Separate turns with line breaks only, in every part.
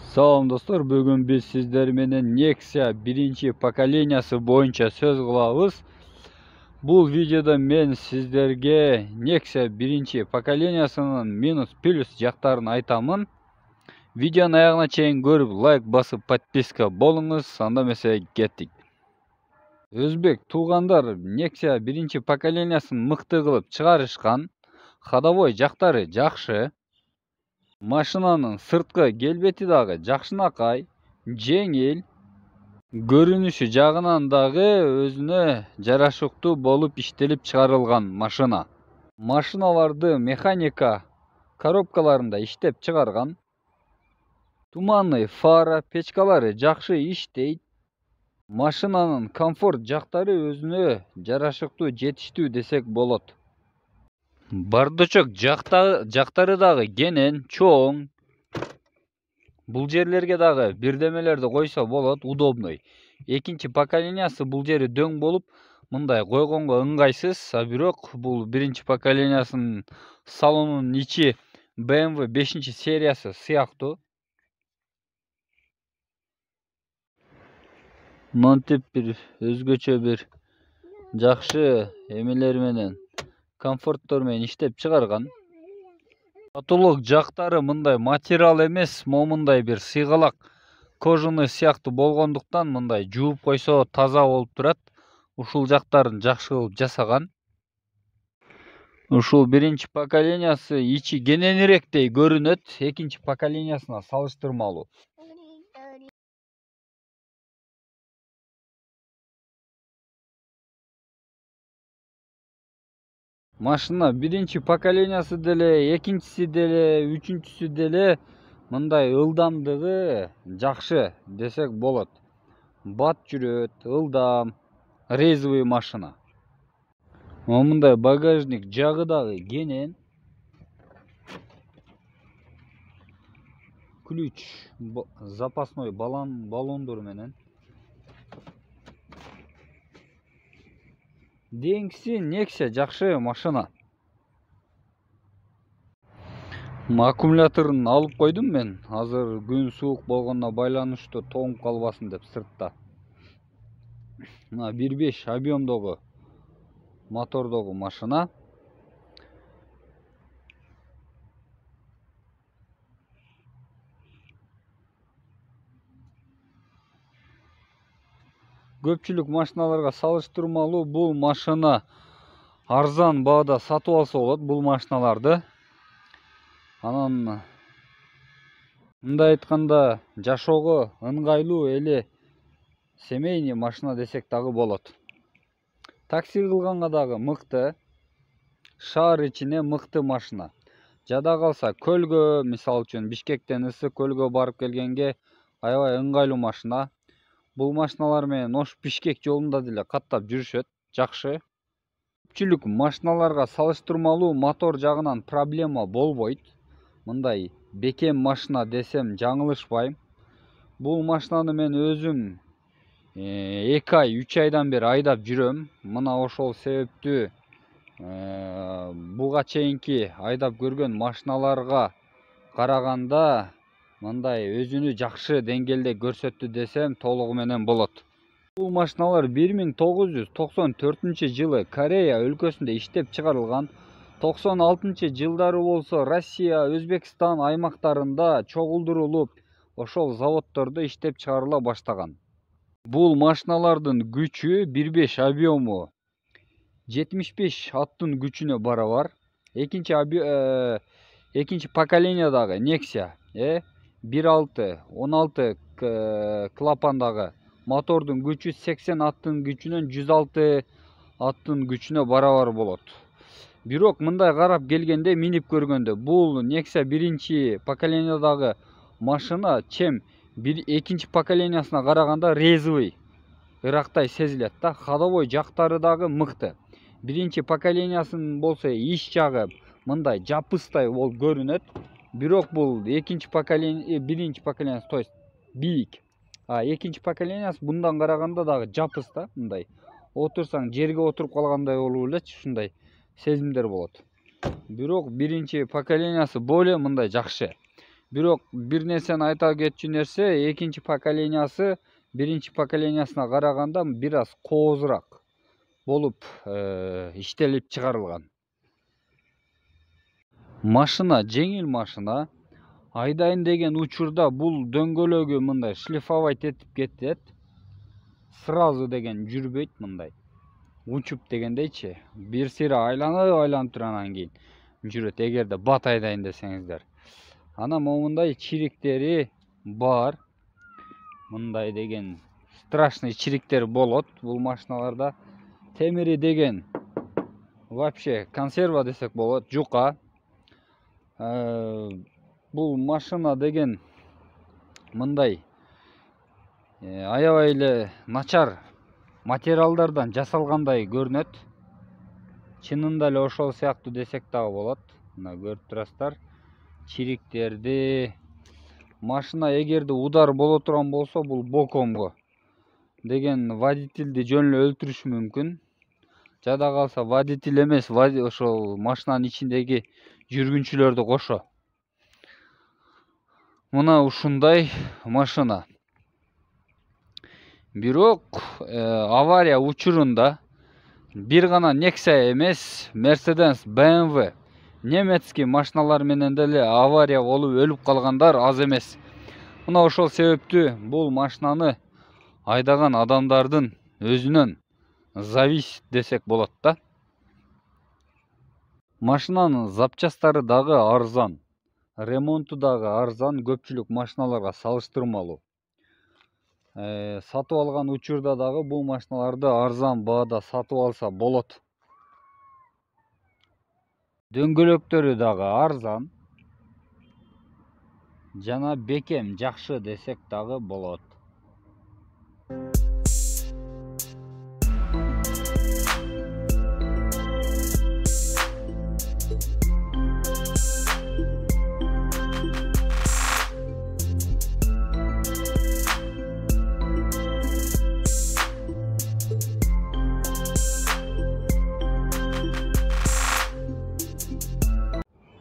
Salam dostlar, bugün biz sizler menen Nexia birinci pokoleniyası boyunca söz kılabız. Bu videoda men sizlerge Nexia birinci pokoleniyasının minus plus жактарын айтамын. Videonun ayağına çeyin görüp like basıp подписка болуңуз. Анда mesela kettik. Özbek tuğandar Nexia birinci pokoleniyaсын mıқты kılıp çıkarışkan. Ходовой жактары жакшы. Машинанын сырткы келбети дагы жакшынакай, жеңил, көрүнүшү жагынан дагы өзүнө жарашыктуу болуп иштелип чыгарылган машина. Машиналарды механика коробкаларында иштеп чыгарган. Туманный фара, печкалары жакшы иштейт. Машинанын комфорт жактары өзүнө жарашыктуу, жетиштүү десек болот. Бардычок жактары дагы кенен, чоң. Бул жерлерге дагы бирдемелерди койсо болот, удобный. Экинчи поколениясы бул жери дөң болуп, мындай койгонго ыңгайсыз, бирок бул биринчи поколениясынын салонунун ичи BMW 5 сериясы сыяктуу. Мынтип бир өзгөчө бир жакшы эмелер менен комфорттор менен иштеп чыгарган. Татулук жактары мындай материал эмес, момундай бир сыйгалак кожаный сыяктуу болгондуктан мындай жууп койсо таза болуп турат. Ушул жактарын жакшы кылып жасаган. Ушул биринчи поколениясы ичи кененирээктей көрүнөт, экинчи поколениясына салыштырмалуу. Машина биринчи поколениясы деле, экинчиси деле, үчүнчүсү деле мындай ылдамдыгы жакшы десек болот. Бат жүрөт, ылдам, резвый машина. Мындай багажник жагы дагы кенен. Ключ запасной баллондор менен. Деңгиси Nexia жакшы машина. Аккумуляторун алып койдум мен. Азыр күн суук болгонуна байланыштуу тоңуп калбасын деп сыртта. 1.5 объемдогу мотордогу машина. Көпчүлүк машиналарга салыштырмалуу бул машина арзан баада сатып алса болот бул машиналарды. Анан мындай айтканда жашоого ыңгайлуу эле семейный машина десек дагы болот. Такси кылганга дагы мыкты. Шаар ичине мыкты машина. Жада калса көлгө, мисалы үчүн Бишкектен ысык көлгө барып келгенге аябай ыңгайлуу машина. Бул машиналар менен Ош Бишкек жолунда деле каттап жүрүшөт, жакшы. Көпчүлүк машиналарга салыштырмалуу мотор жагынан проблема болбойт. Мындай бекем машина десем жаңылышпайм. Бул машинаны мен өзүм 2 ай, 3 айдан бери айдап жүрөм. Мына ошол себептүү буга чейинки айдап көргөн машиналарга караганда мындай өзүнү жакшы деңгээлде көрсөттү десем толугу менен болот. Бул машиналар 1994 жылы Корея өлкөсүндө иштеп чыгарылган. 96 жылдары болсо Россия, Өзбекстан аймактарында чогулдурулуп, ошол заводдордо иштеп чыгарыла баштаган. Бул машиналардын күчү 1.5 объему 75 аттын күчүнө барабар. Экинчи поколениядагы Nexia 1.6, 16 клапандагы мотордун күчү 80 аттын күчүнөн 106 аттын күчүнө барабар болот. Бирок мындай карап келгенде, минип көргөндө бул Nexia биринчи поколениядагы машина чем экинчи поколениясына караганда резвый, ырактай сезилет да. Ходовой жактары дагы мыкты. Биринчи поколениясын болсо иш жагы мындай жапыстай болуп көрүнөт. Бирок бул экинчи поколения, биринчи поколениясы, то есть бийик. Экинчи поколениясы мындан караганда дагы жапыс да, мындай. Отурсаң жерге отуруп калгандай болуп элечи, ушундай сезимдер болот. Бирок биринчи поколениясы более мындай жакшы. Бирок бир нерсени айта кетчү нерсе, экинчи поколениясы биринчи поколениясына караганда бир аз коозураак болуп иштелип чыгарылган. Машина жеңил машина. Айдайын деген учурда бул дөңгөлөгү мындай шлифовать этип кетет. Сразу деген жүрбөйт мындай. Учуп дегендейчи. Бир сыйра айланып туруп анан кийин жүрөт эгерде бат айдайын десеңиздер. Анан момундай чириктери бар. Мындай деген страшный чириктер болот бул машиналарда. Темири деген вообще консерва десек болот, жука. Бул машина деген мындай аябай эле начар материалдардан жасалгандай көрүнөт. Чынында эле ошол сыяктуу десек дагы болот. Мына көрүп турасыздар. Чириктерди. Машина эгерде удар боло турган болсо, бул бокомго деген водительди жөн эле өлтүрүшү мүмкүн. Жада калса водитель эмес, ошол машинанын ичиндеги жүргүнчүлөрдү кошо. Мына ушундай машина. Бирок авария учурунда бир гана Nexia эмес, Mercedes, BMW, немецкий машиналар менен деле авария болуп өлүп калгандар аз эмес. Мына ошол себептүү бул машинаны айдаган адамдардын өзүнөн зависит десек болот да. Машинанын запчастары дагы арзан, ремонту дагы арзан көпчүлүк машиналарга салыштырмалуу. Сатып алган учурда дагы бул машиналарды арзан баада сатып алса болот. Дөңгөлөктөрү дагы арзан. Жана бекем жакшы десек дагы болот.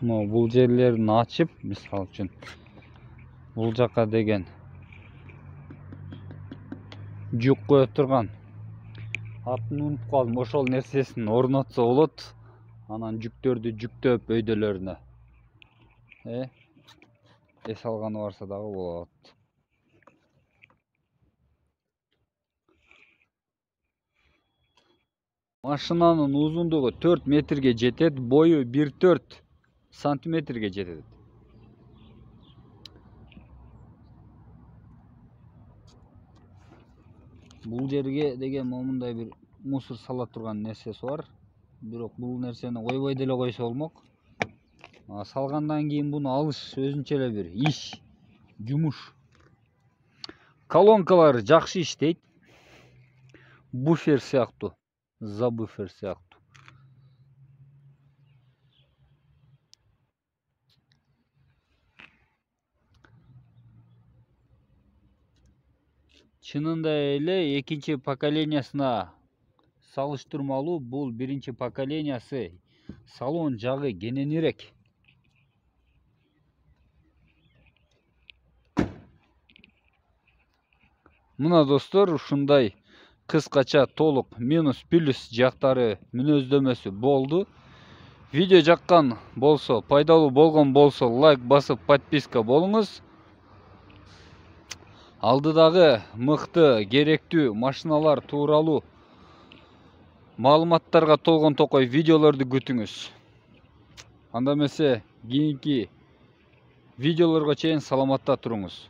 Бул жерлерин ачып, мисалы үчүн бул жака деген жүк кое турган атын унутуп калдым, ошол нерсесин орнотсо болот. Анан жүктөрдү жүктөп өйдөлөрүнө эс алганы барса дагы болот. Машинанын узундугу 4 метрге жетет, бою 1,4 сантиметрге жетет. Бул жерге деген момундай бир мусор сала турган нерсеси бар. Бирок бул нерсени койбой деле койсо болмок. Салгандан кийин буну алыш өзүнчө эле бир иш, жумуш. Колонкалары жакшы иштейт. Буфер сыяктуу, забуфер сыяктуу. Чынында эле экинчи поколениясына салыштырмалуу бул биринчи поколениясы. Салон жагы кененирээк. Мына достор, ушундай кыскача толук минус плюс жактары мүнөздөмөсү болду. Видео жаккан болсо, пайдалуу болгон болсо, лайк басып подписка болуңуз. Алдыдагы мыкты, керектүү машиналар тууралуу маалыматтарга толгон токой видеолорду күтүңүз. Анда эмесе кийинки видеолорго чейин саламатта туруңуз.